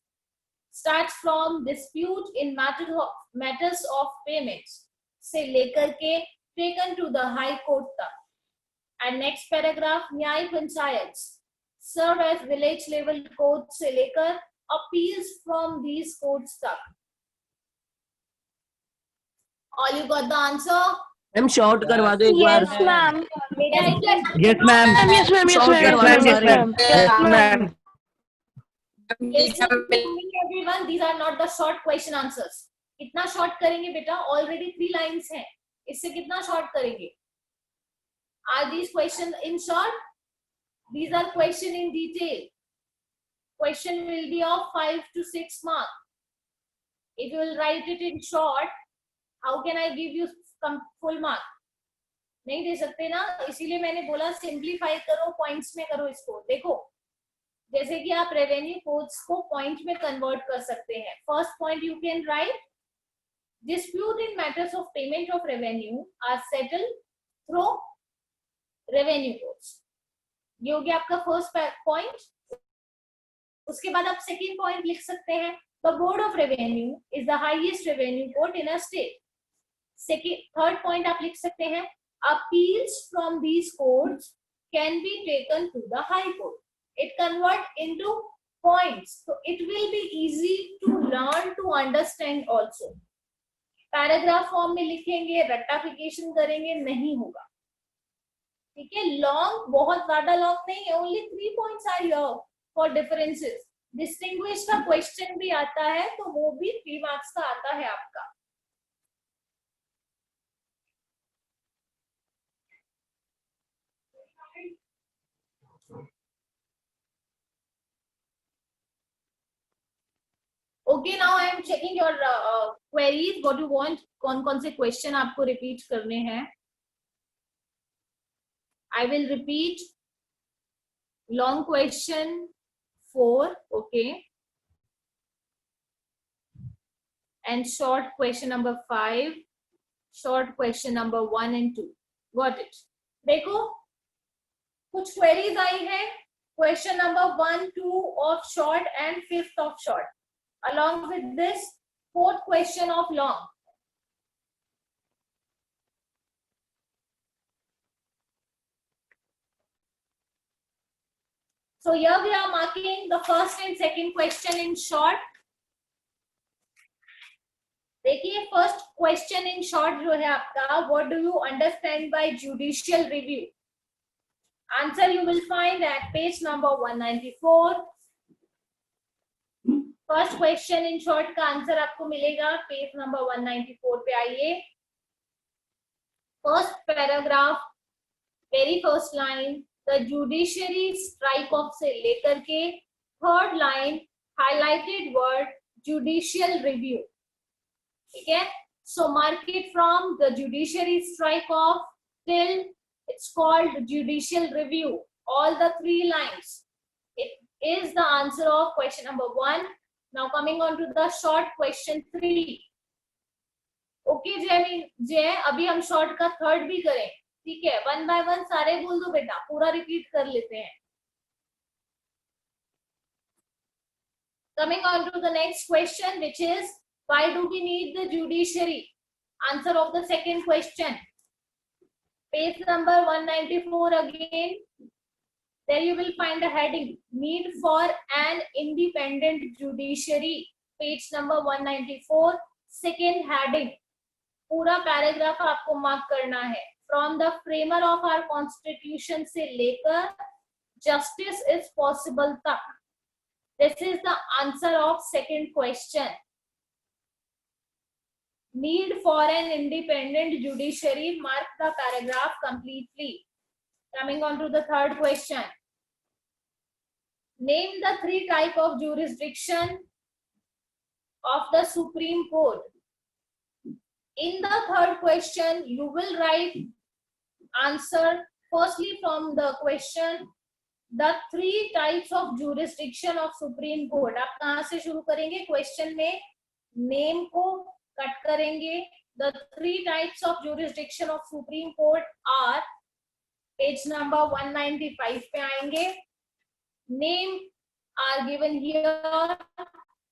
Starts from dispute in matters of payments से लेकर के taken to the high court तक. And next paragraph न्याय panchayat serve as village level court से लेकर appeals from these courts तक. All you got the answer? Ma'am short करवा दो एक बार. Yes, ma'am. Yes, ma'am. Yes, ma'am. Yes, Yes, ma'am. ma'am. Yes, ma'am. Yes, ma'am. Listen to me, everyone. These are not the short question answers. कितना short करेंगे बेटा? Already 3 lines हैं. इससे कितना short करेंगे? Are these questions in short? These are question in detail. Question will be of 5 to 6 marks. If you will write it in short, how can I give you full mark? नहीं दे सकते ना, इसीलिए मैंने बोला simplify करो, points में करो इसको. देखो जैसे कि आप रेवेन्यू कोड्स को पॉइंट में कन्वर्ट कर सकते हैं. First point you can write dispute in matters of payment of revenue are settled through revenue codes. ये हो गया आपका फर्स्ट पॉइंट. उसके बाद आप सेकेंड पॉइंट लिख सकते हैं the board of revenue is the highest revenue court in a state. Third point आप लिख सकते हैं appeals from these courts can be taken to the high court. It convert into points, so it will be easy to learn to understand also. Paragraph form में लिखेंगे, रट्टाफिकेशन करेंगे, नहीं होगा. ठीक है, लॉन्ग बहुत ज्यादा लॉन्ग नहीं है. Only 3 points are here for differences. Distinguish का क्वेश्चन भी आता है तो वो भी 3 marks का आता है आपका. Okay, now I am checking your queries. What you want? कौन कौन से क्वेश्चन आपको रिपीट करने हैं? I will repeat. Long question 4, okay, and short question number 5, short question number 1 and 2. Got it? देखो कुछ queries आई हैं. Question number 1, 2 of short and 5th of short. Along with this, 4th question of long. So here we are marking the first and second question in short. देखिए first question in short जो है आपका, what do you understand by judicial review? Answer you will find at page number 194. First question in short का answer आपको मिलेगा page number 194 पे. आइए, first paragraph, very first line, the judiciary strike off से लेकर के third line, highlighted word judicial review. ठीक है, so mark it from the judiciary strike off till it's called judicial review. All the 3 lines. It is the answer of question number 1. Now coming on to the short question 3. Okay जय, अभी हम short का third भी करें. ठीक है, 1 by 1 सारे बोल दो बेटा, पूरा रिपीट कर लेते हैं. Coming on to the next question, which is, why do we need the judiciary? Answer of the second question. Page number 194 again. There you will find a heading, need for an independent judiciary. Page number 194, second heading. पूरा paragraph आपको mark करना है. From the framer of our constitution से लेकर justice is possible तक. This is the answer of second question. Need for an independent judiciary. Mark the paragraph completely. Coming on to the third question. Name the 3 types of jurisdiction of the Supreme Court. In the third question, you will write answer firstly from the question, the 3 types of jurisdiction of Supreme Court. आप कहाँ से शुरू करेंगे? Question में name को cut करेंगे. The 3 types of jurisdiction of Supreme Court are, page number 195 पे आएंगे. Name are given here,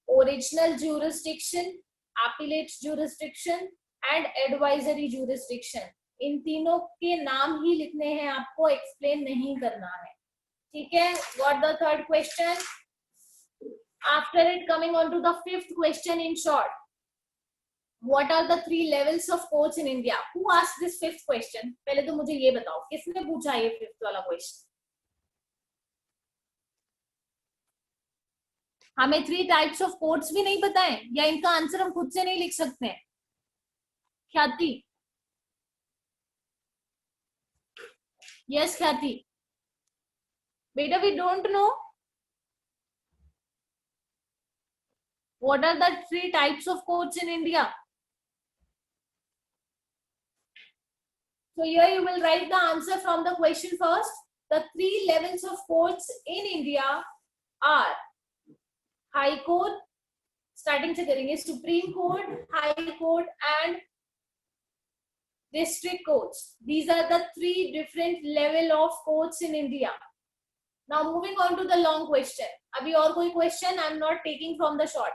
original jurisdiction, appellate jurisdiction and advisory jurisdiction. इन तीनों के नाम ही लिखने हैं, आपको एक्सप्लेन नहीं करना है. ठीक है, got the third question. After it, coming on to the 5th question in short. What are the 3 levels of courts in India? Who asked this 5th question? पहले तो मुझे ये बताओ, किसने पूछा ये 5th वाला क्वेश्चन? हमें 3 types of courts भी नहीं पता है, या इनका आंसर हम खुद से नहीं लिख सकते हैं? ख्याति? Yes, ख्याति. बेटा, we don't know. What are the 3 types of courts in India? So here you will write the answer from the question first. The 3 levels of courts in India are High Court, starting से करेंगे, Supreme Court, High Court and District Courts. These are the 3 different level of courts in India. Now moving on to the long question. अभी और कोई question I am not taking from the short.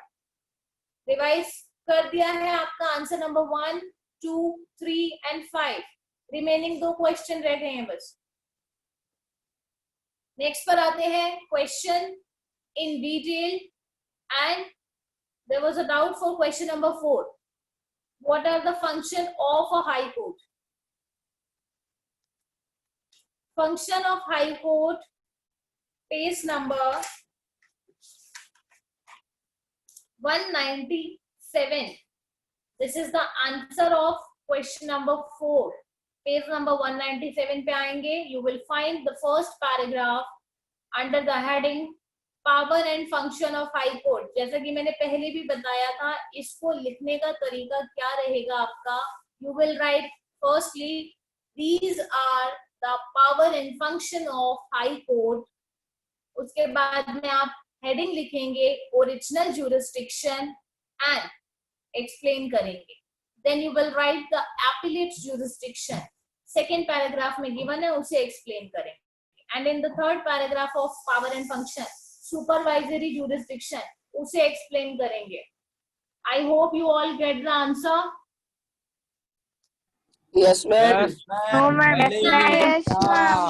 Revise कर दिया है आपका answer number 1, 2, 3 and 5. Remaining 2 question रह गए हैं बस. नेक्स्ट पर आते हैं, question in detail, and there was a doubt for question number 4. What are the function of a high court? Function of high court, page number 197. This is the answer of question number 4. Page number 197 पे आएंगे. You will find the first paragraph under the heading power and function of high court. जैसा कि मैंने पहले भी बताया था, इसको लिखने का तरीका क्या रहेगा आपका? You will write firstly, these are the power and function of high court, उसके बाद में आप हेडिंग लिखेंगे ओरिजिनल jurisdiction एंड एक्सप्लेन करेंगे. Then you will write the appellate jurisdiction. Second paragraph में गिवन है, उसे एक्सप्लेन करेंगे. And in the third paragraph of power and function supervisory jurisdiction, उसे एक्सप्लेन करेंगे. I hope you all get the answer. Yes, ma'am. Yes, No, ma'am. Yes,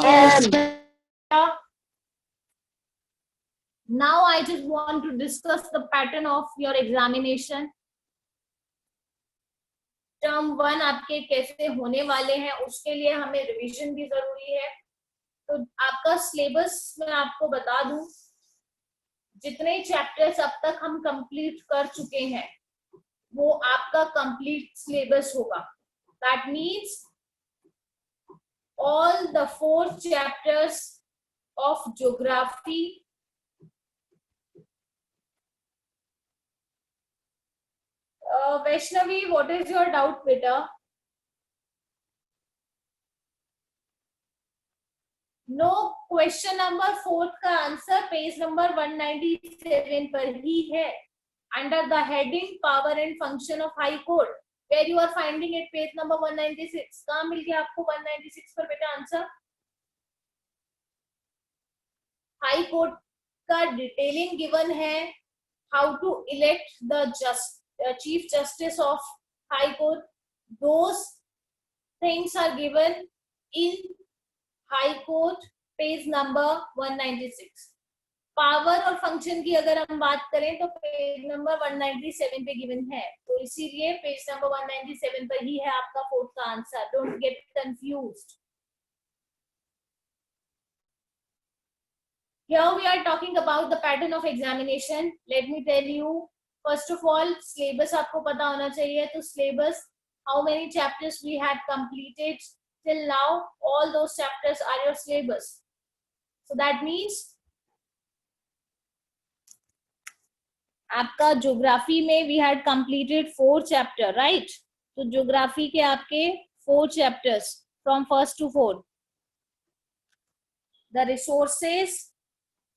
Yes. Now I just want to discuss the pattern of your examination. Term 1 आपके कैसे होने वाले हैं, उसके लिए हमें रिवीजन भी जरूरी है. तो आपका सिलेबस मैं आपको बता दूं, जितने चैप्टर्स अब तक हम कंप्लीट कर चुके हैं वो आपका कंप्लीट सिलेबस होगा. That means all the 4 chapters of geography, Vaishnavi, what is your doubt, beta? No, question number 4 का आंसर पेज नंबर 197 पर ही है, under the heading power and function of high court, where you are finding it page number 196. कहाँ मिल गया आपको 196 पर बेटा आंसर? हाई कोर्ट का डिटेलिंग गिवन है, how to elect the Chief Justice of High Court. Those things are given in High Court, page number 196. Power और function की अगर हम बात करें तो पेज नंबर 197 पे गिवन है, तो इसीलिए पेज नंबर 197 पर ही है आपका 4th का answer. Don't get confused. Here we are talking about the pattern of examination. Let me tell you. First of all, syllabus आपको पता होना चाहिए. तो syllabus, how many chapters we had completed till now? All those chapters are your syllabus. So that means आपका geography में we had completed 4 chapter, right? तो geography के आपके 4 chapters from 1st to 4th. The resources.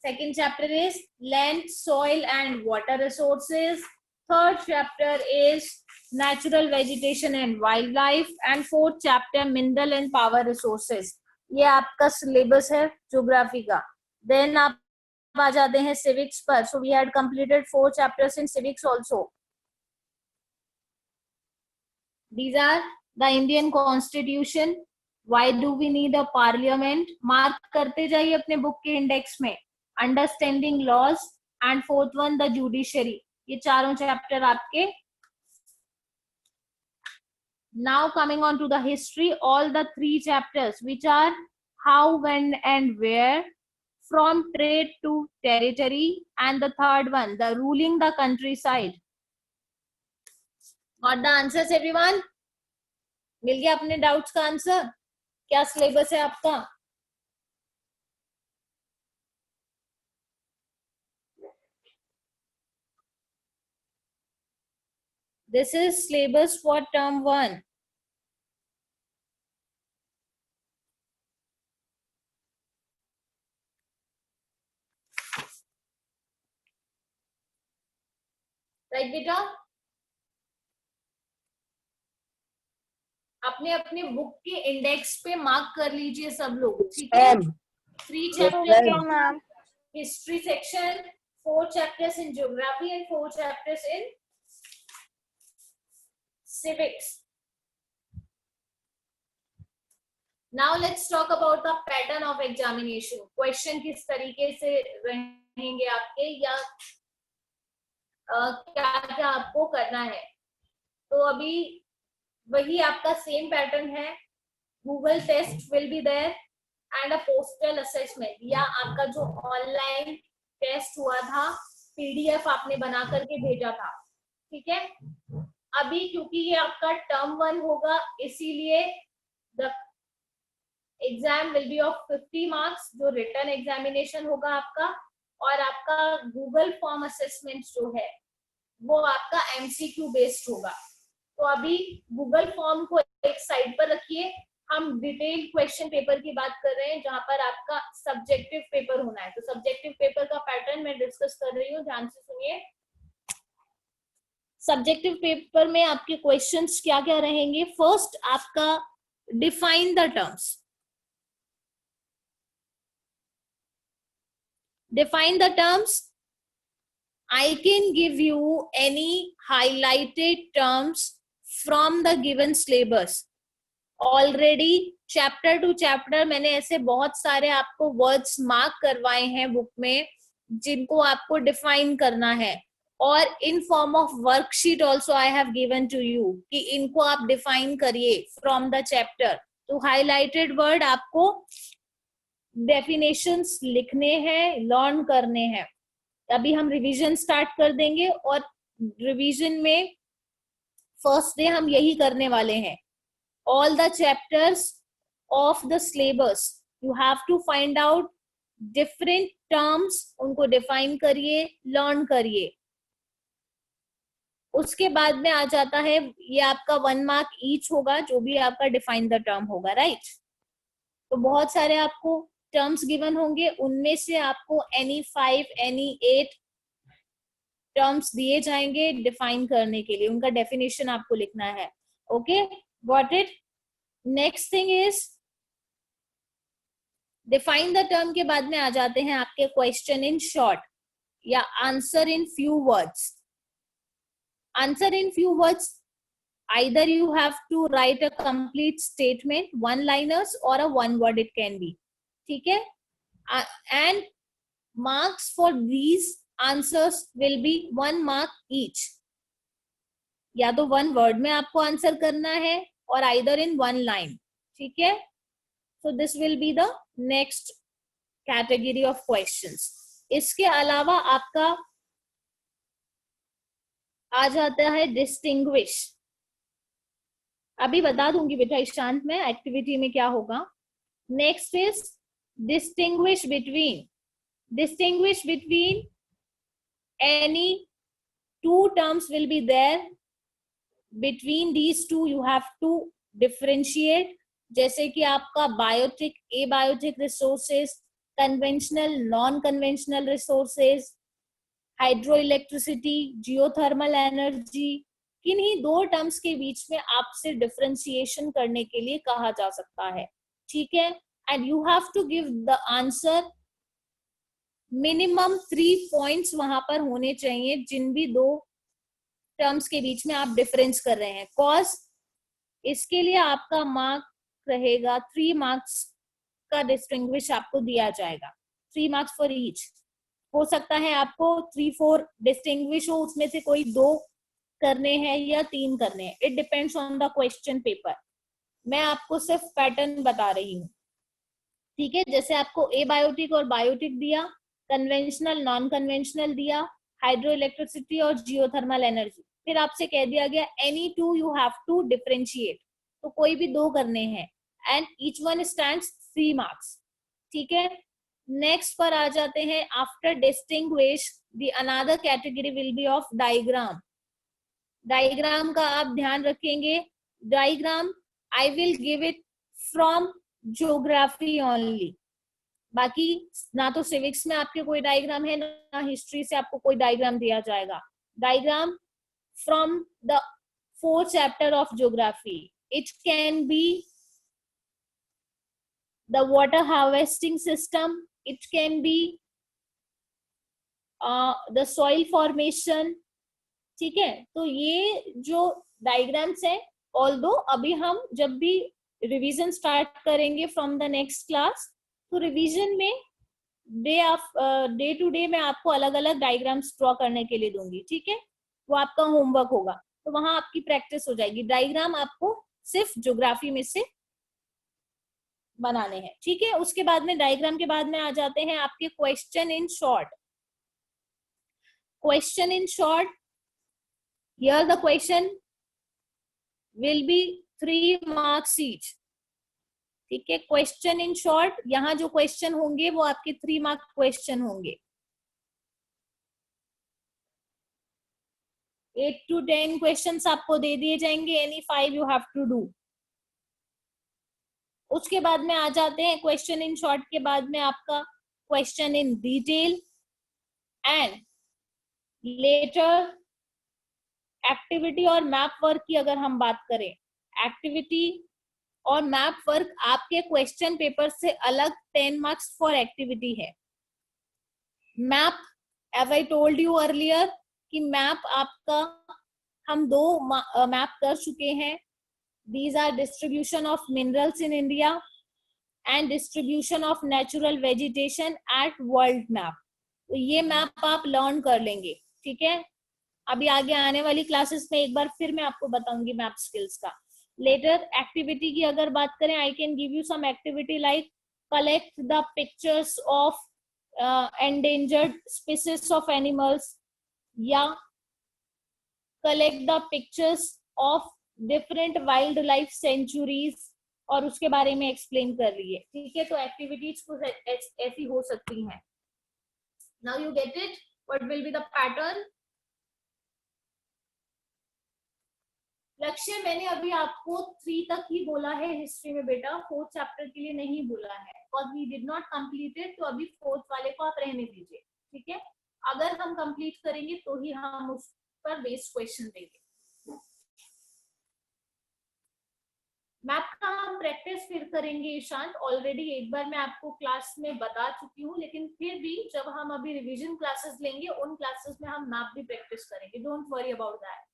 Second chapter is land, soil and water resources. Third chapter is natural vegetation and wildlife. And fourth chapter mineral and power resources. ये आपका syllabus है geography का. Then आप आ जाते हैं civics पर. So we had completed 4 chapters in civics also. These are the Indian Constitution. Why do we need a parliament? Mark करते जाइए अपने बुक के इंडेक्स में. Understanding laws and 4th one the judiciary. ये चारों चैप्टर आपके. Now coming on to the history, all the 3 chapters which are how, when and where, from trade to territory, and the third one the ruling the countryside. Got the answers everyone? मिल गया अपने doubts का answer? क्या syllabus है आपका? This is syllabus for term 1. Right, बेटा? अपने अपने बुक के इंडेक्स पे मार्क कर लीजिए सब लोग, ठीक है? 3 chapters history section, 4 chapters in geography and 4 chapters in civics. Now let's talk about the pattern of examination. Question किस तरीके से रहेंगे आपके, या क्या क्या आपको करना है. तो अभी वही आपका सेम पैटर्न है. Google test will be there and a postal assessment, या आपका जो ऑनलाइन टेस्ट हुआ था पीडीएफ आपने बना करके भेजा था, ठीक है? अभी क्योंकि ये आपका टर्म 1 होगा, इसीलिए the exam will be of 50 marks, जो रिटन एग्जामिनेशन होगा आपका, और आपका गूगल फॉर्म असेसमेंट जो है वो आपका एमसीक्यू बेस्ड होगा. तो अभी गूगल फॉर्म को एक साइड पर रखिए, हम डिटेल क्वेश्चन पेपर की बात कर रहे हैं, जहां पर आपका सब्जेक्टिव पेपर होना है। तो सब्जेक्टिव पेपर का पैटर्न मैं डिस्कस कर रही हूँ, ध्यान से सुनिए। सब्जेक्टिव पेपर में आपके क्वेश्चंस क्या क्या रहेंगे? फर्स्ट आपका define the terms. Define the terms. I can give you any highlighted terms from the given syllabus. Already chapter to chapter मैंने ऐसे बहुत सारे आपको words mark करवाए हैं बुक में, जिनको आपको define करना है, और in form of worksheet also I have given to you कि इनको आप define करिए from the chapter. तो highlighted word आपको डेफिनेशंस लिखने हैं, लर्न करने हैं। अभी हम रिवीजन स्टार्ट कर देंगे, और रिवीजन में फर्स्ट डे हम यही करने वाले हैं। All the chapters of the syllabus you have to find out different terms, उनको डिफाइन करिए, लर्न करिए। उसके बाद में आ जाता है, ये आपका 1 मार्क ईच होगा, जो भी आपका डिफाइन द टर्म होगा, राइट। तो बहुत सारे आपको टर्म्स गिवन होंगे, उनमें से आपको एनी 5 एनी 8 टर्म्स दिए जाएंगे डिफाइन करने के लिए, उनका डेफिनेशन आपको लिखना है। Okay, got it. Next thing is define the term के बाद में आ जाते हैं आपके क्वेश्चन इन शॉर्ट या answer in few words. Answer in few words, either you have to write a complete statement, one liners or a one word it can be, ठीक है। and marks for these answers will be 1 mark each। या तो 1 word में आपको answer करना है और either in 1 line, ठीक है। so this will be the next category of questions। इसके अलावा आपका आ जाता है डिस्टिंग्विश। अभी बता दूंगी बेटा इस शांत में एक्टिविटी में क्या होगा। Next is distinguish between any 2 terms will be there, between these 2 you have to differentiate। जैसे कि आपका biotic, abiotic resources, conventional, non conventional resources, hydro electricity, geothermal energy, किन्हीं 2 टर्म्स के बीच में आपसे डिफरेंशिएशन करने के लिए कहा जा सकता है, ठीक है। And you have to give the answer, minimum 3 points वहां पर होने चाहिए जिन भी 2 टर्म्स के बीच में आप डिफरेंस कर रहे हैं। कॉज इसके लिए आपका मार्क रहेगा 3 मार्क्स का डिस्टिंग्विश आपको दिया जाएगा, 3 मार्क्स फॉर ईच। हो सकता है आपको 3-4 डिस्टिंग्विश हो, उसमें से कोई 2 करने हैं या 3 करने हैं, it depends on the question paper. मैं आपको सिर्फ पैटर्न बता रही हूँ, ठीक है। जैसे आपको एबायोटिक और बायोटिक दिया, कन्वेंशनल, नॉन कन्वेंशनल दिया, हाइड्रो इलेक्ट्रिसिटी और जियोथर्मल एनर्जी, फिर आपसे कह दिया गया any 2 you have to differentiate, तो कोई भी 2 करने हैं, and each one stands 3 marks, ठीक है। नेक्स्ट पर आ जाते हैं, after distinguish the another category will be of diagram. Diagram का आप ध्यान रखेंगे, diagram I will give it from geography only. बाकी ना तो सिविक्स में आपके कोई डायग्राम है, ना हिस्ट्री से आपको कोई डायग्राम दिया जाएगा। Diagram from the 4th chapter of geography, it can be the water harvesting system, it can be the soil formation, ठीक है। तो ये जो डायग्राम्स है, ऑल्दो अभी हम जब भी रिवीजन स्टार्ट करेंगे फ्रॉम द नेक्स्ट क्लास, तो रिवीजन में डे टू डे मैं आपको अलग अलग डायग्राम्स ड्रॉ करने के लिए दूंगी, ठीक है। वो आपका होमवर्क होगा, तो वहां आपकी प्रैक्टिस हो जाएगी। डायग्राम आपको सिर्फ ज्योग्राफी में से बनाने हैं, ठीक है। उसके बाद में डायग्राम के बाद में आ जाते हैं आपके question in short. Question in short, here the question will be 3 marks each, ठीक है। क्वेश्चन इन शॉर्ट, यहाँ जो क्वेश्चन होंगे वो आपके 3 मार्क क्वेश्चन होंगे। 8 to 10 क्वेश्चंस आपको दे दिए जाएंगे, any 5 you have to do. उसके बाद में आ जाते हैं क्वेश्चन इन शॉर्ट के बाद में आपका question in detail and letter activity और मैप वर्क की अगर हम बात करें, एक्टिविटी और मैप वर्क आपके क्वेश्चन पेपर से अलग 10 मार्क्स फॉर एक्टिविटी है। Map as I told you earlier कि मैप आपका हम 2 मैप कर चुके हैं। These are distribution of minerals in India and distribution of natural vegetation at world map। तो ये मैप आप लर्न कर लेंगे, ठीक है। अभी आगे आने वाली क्लासेस में एक बार फिर मैं आपको बताऊंगी मैप स्किल्स का। लेटर एक्टिविटी की अगर बात करें, I can give you some activity like collect the pictures of endangered species of animals या collect the pictures of different wild life sanctuaries और उसके बारे में एक्सप्लेन कर रही है, ठीक है। तो एक्टिविटीज कुछ ऐसी हो सकती हैं। Now you get it, what will be the pattern. लक्ष्य मैंने अभी आपको 3 तक ही बोला है हिस्ट्री में बेटा, 4th चैप्टर के लिए नहीं बोला है, because we did not complete it. तो अभी 4th वाले को आप रहने दीजिए, ठीक है। अगर हम कंप्लीट करेंगे तो ही हम उस पर बेस्ड क्वेश्चन देंगे। मैप का हम प्रैक्टिस फिर करेंगे ईशांत, ऑलरेडी एक बार मैं आपको क्लास में बता चुकी हूँ, लेकिन फिर भी जब हम अभी रिवीजन क्लासेस लेंगे उन क्लासेस में हम मैप भी प्रैक्टिस करेंगे, don't worry about that.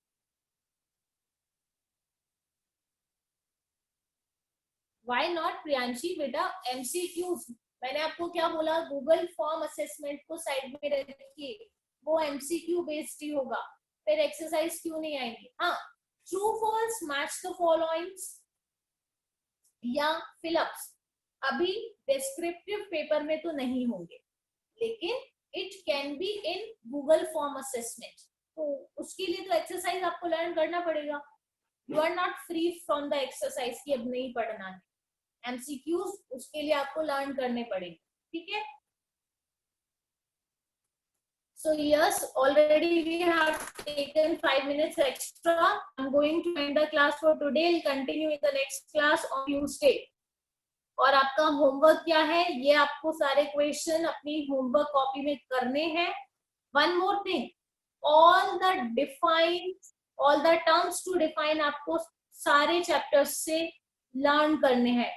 Why not Priyanshi बेटा, एमसीक्यूज मैंने आपको क्या बोला, गूगल फॉर्म असेसमेंट को साइड में रखिए, वो एमसीक्यू बेस्ड ही होगा, फिर एक्सरसाइज क्यों नहीं आएंगी। हाँ, true false match the followings या फिलअप्स अभी डिस्क्रिप्टिव पेपर में तो नहीं होंगे, लेकिन it can be in Google form assessment. तो उसके लिए तो एक्सरसाइज आपको लर्न करना पड़ेगा। You are not free from the exercise की अब नहीं पढ़ना है। एमसीक्यूज उसके लिए आपको लर्न करने पड़ेंगे, ठीक है। So yes, already we have taken 5 minutes extra. I'm going to end the class for today. We'll continue in the next class on Tuesday. और आपका होमवर्क क्या है, ये आपको सारे क्वेश्चन अपनी होमवर्क कॉपी में करने हैं। One more thing, all the terms to define आपको सारे चैप्टर्स से लर्न करने हैं।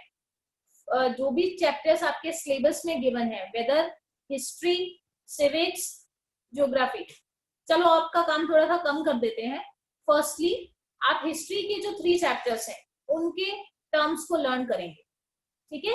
जो भी चैप्टर्स आपके सिलेबस में गिवन है, वेदर हिस्ट्री, सिविक्स, ज्योग्राफी। चलो आपका काम थोड़ा सा कम कर देते हैं। फर्स्टली आप हिस्ट्री के जो 3 चैप्टर्स हैं उनके टर्म्स को लर्न करेंगे, ठीक है।